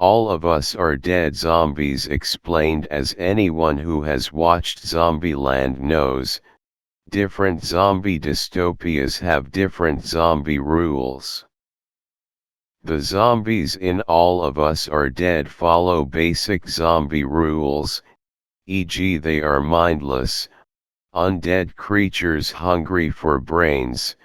All of Us Are Dead Zombies explained. As anyone who has watched Zombieland knows, different zombie dystopias have different zombie rules. The zombies in All of Us Are Dead follow basic zombie rules, e.g. they are mindless, undead creatures hungry for brains,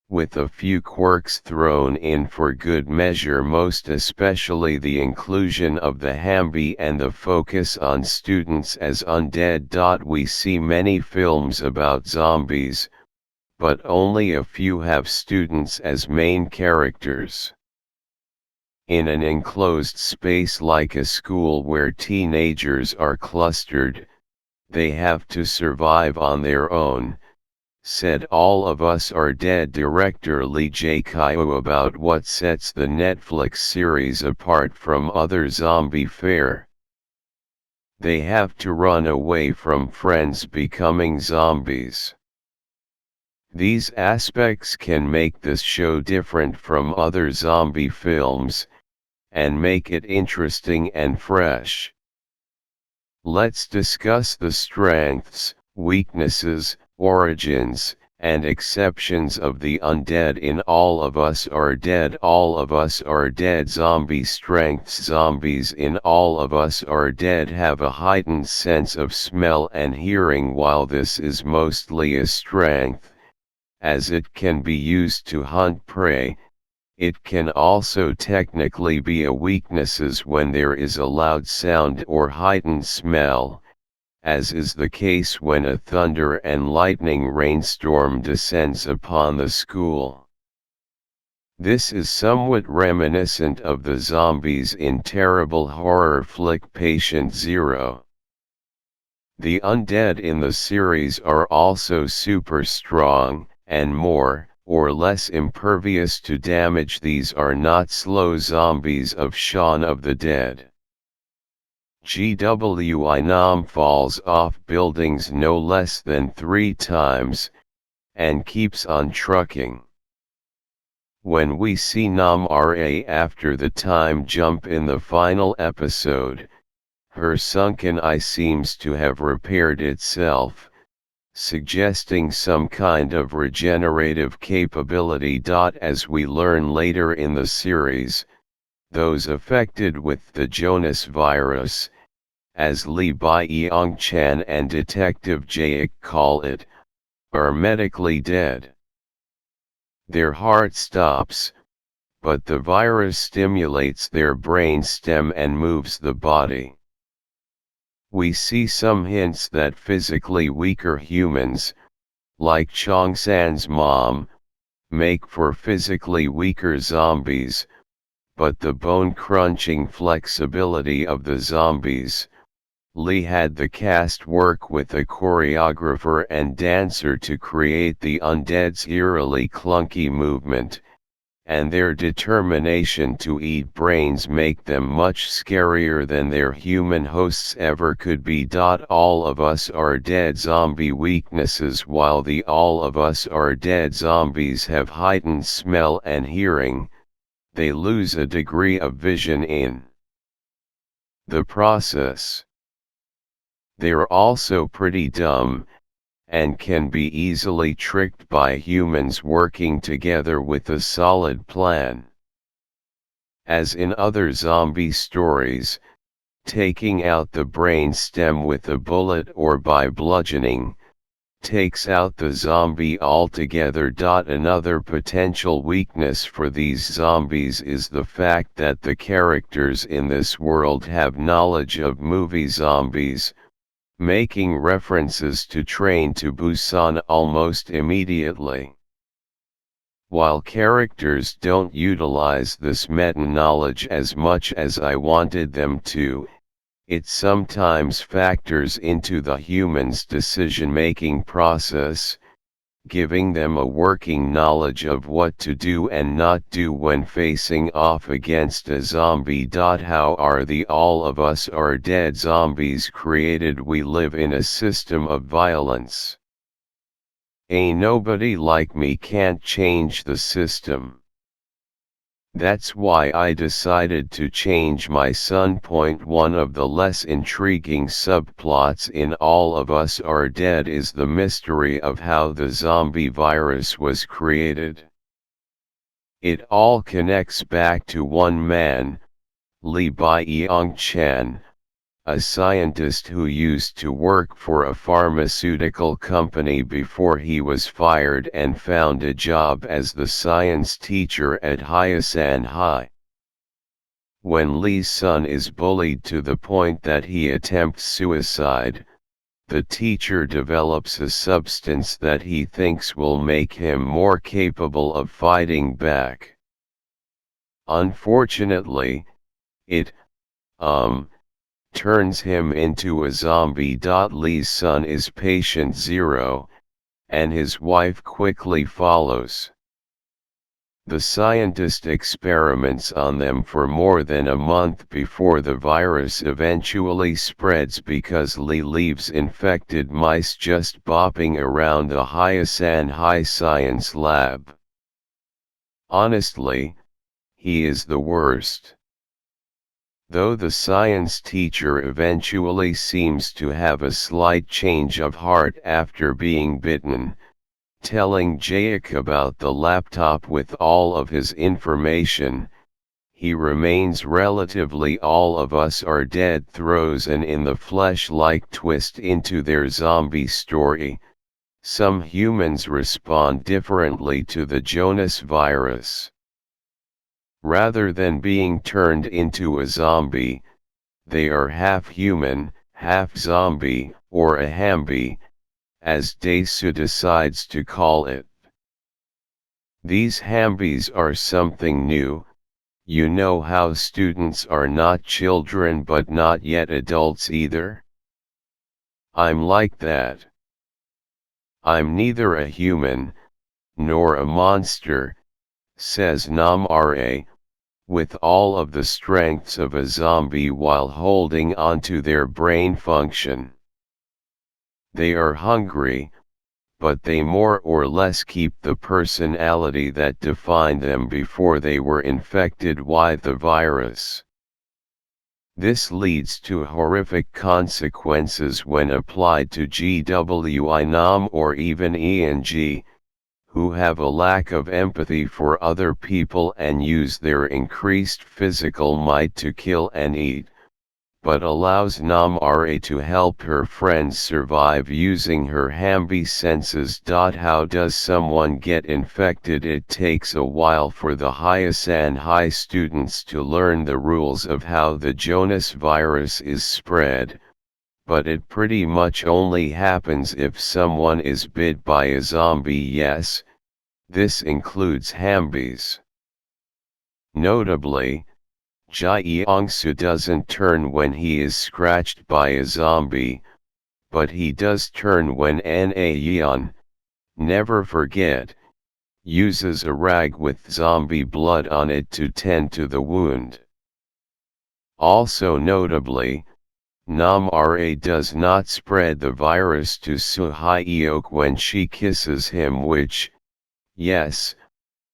with a few quirks thrown in for good measure, most especially the inclusion of the Hamby and the focus on students as undead. We see many films about zombies, but only a few have students as main characters. In an enclosed space like a school where teenagers are clustered, they have to survive on their own, said All of Us Are Dead director Lee J. Kyo about what sets the Netflix series apart from other zombie fare. They have to run away from friends becoming zombies. These aspects can make this show different from other zombie films, and make it interesting and fresh. Let's discuss the strengths, weaknesses, origins, and exceptions of the undead in All of Us Are Dead. All of Us Are Dead zombie strengths. Zombies in All of Us Are Dead have a heightened sense of smell and hearing. While this is mostly a strength, as it can be used to hunt prey, it can also technically be a weakness when there is a loud sound or heightened smell, as is the case when a thunder and lightning rainstorm descends upon the school. This is somewhat reminiscent of the zombies in terrible horror flick Patient Zero. The undead in the series are also super strong, and more or less impervious to damage. These are not slow zombies of Shaun of the Dead. GWI Nam falls off buildings no less than 3 times, and keeps on trucking. When we see Nam Ra after the time jump in the final episode, her sunken eye seems to have repaired itself, suggesting some kind of regenerative capability. As we learn later in the series, those affected with the Jonas virus, as Lee Byung Chan and Detective Jaek call it, are medically dead. Their heart stops, but the virus stimulates their brain stem and moves the body. We see some hints that physically weaker humans, like Chong San's mom, make for physically weaker zombies, but the bone-crunching flexibility of the zombies. Lee had the cast work with a choreographer and dancer to create the undead's eerily clunky movement, and their determination to eat brains make them much scarier than their human hosts ever could be. All of Us Are Dead zombie weaknesses. While the All of Us Are Dead zombies have heightened smell and hearing, they lose a degree of vision in the process. They're also pretty dumb, and can be easily tricked by humans working together with a solid plan. As in other zombie stories, taking out the brain stem with a bullet or by bludgeoning takes out the zombie altogether. Another potential weakness for these zombies is the fact that the characters in this world have knowledge of movie zombies, making references to Train to Busan almost immediately. While characters don't utilize this meta-knowledge as much as I wanted them to, it sometimes factors into the human's decision-making process, giving them a working knowledge of what to do and not do when facing off against a zombie. How are the All of Us Are Dead zombies created? We live in a system of violence. Ain't nobody like me can't change the system. That's why I decided to change my son. One of the less intriguing subplots in All of Us Are Dead is the mystery of how the zombie virus was created. It all connects back to one man, Lee Byung Chan, a scientist who used to work for a pharmaceutical company before he was fired and found a job as the science teacher at Hyasan High. When Lee's son is bullied to the point that he attempts suicide, the teacher develops a substance that he thinks will make him more capable of fighting back. Unfortunately, it, turns him into a zombie. Lee's son is patient zero, and his wife quickly follows. The scientist experiments on them for more than a month before the virus eventually spreads because Lee leaves infected mice just bopping around the Hyasan High Science Lab. Honestly, he is the worst. Though the science teacher eventually seems to have a slight change of heart after being bitten, telling Jaek about the laptop with all of his information, he remains relatively. All of Us Are Dead throws an in the flesh-like twist into their zombie story. Some humans respond differently to the Jonas virus. Rather than being turned into a zombie, they are half human, half zombie, or a hambi, as Daesu decides to call it. These hambis are something new. You know how students are not children but not yet adults either? I'm like that. I'm neither a human, nor a monster, says Nam-Ra, with all of the strengths of a zombie while holding onto their brain function. They are hungry, but they more or less keep the personality that defined them before they were infected with the virus. This leads to horrific consequences when applied to GWI Nam or even ENG, who have a lack of empathy for other people and use their increased physical might to kill and eat, but allows Nam-Ra to help her friends survive using her hambi senses. How does someone get infected? It takes a while for the Hyasan High students to learn the rules of how the Jonas virus is spread, but it pretty much only happens if someone is bit by a zombie. Yes, this includes hambis. Notably, Jae-Young-soo doesn't turn when he is scratched by a zombie, but he does turn when Na-yeon, never forget, uses a rag with zombie blood on it to tend to the wound. Also notably, Nam-Ra does not spread the virus to Soo-Hyeok when she kisses him, which, yes,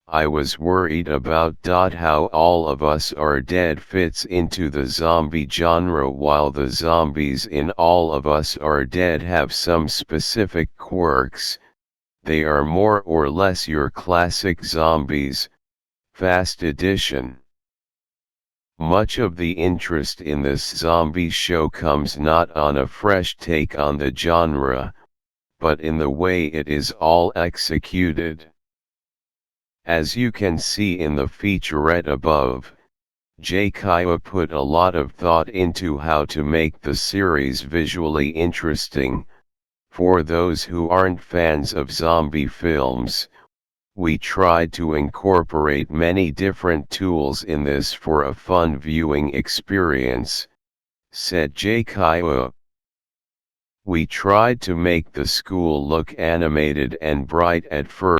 I was worried about. How All of Us Are Dead fits into the zombie genre. While the zombies in All of Us Are Dead have some specific quirks, they are more or less your classic zombies, fast edition. Much of the interest in this zombie show comes not on a fresh take on the genre, but in the way it is all executed. As you can see in the featurette above, Jae-kya put a lot of thought into how to make the series visually interesting. For those who aren't fans of zombie films, we tried to incorporate many different tools in this for a fun viewing experience, said Jae-kya. We tried to make the school look animated and bright at first.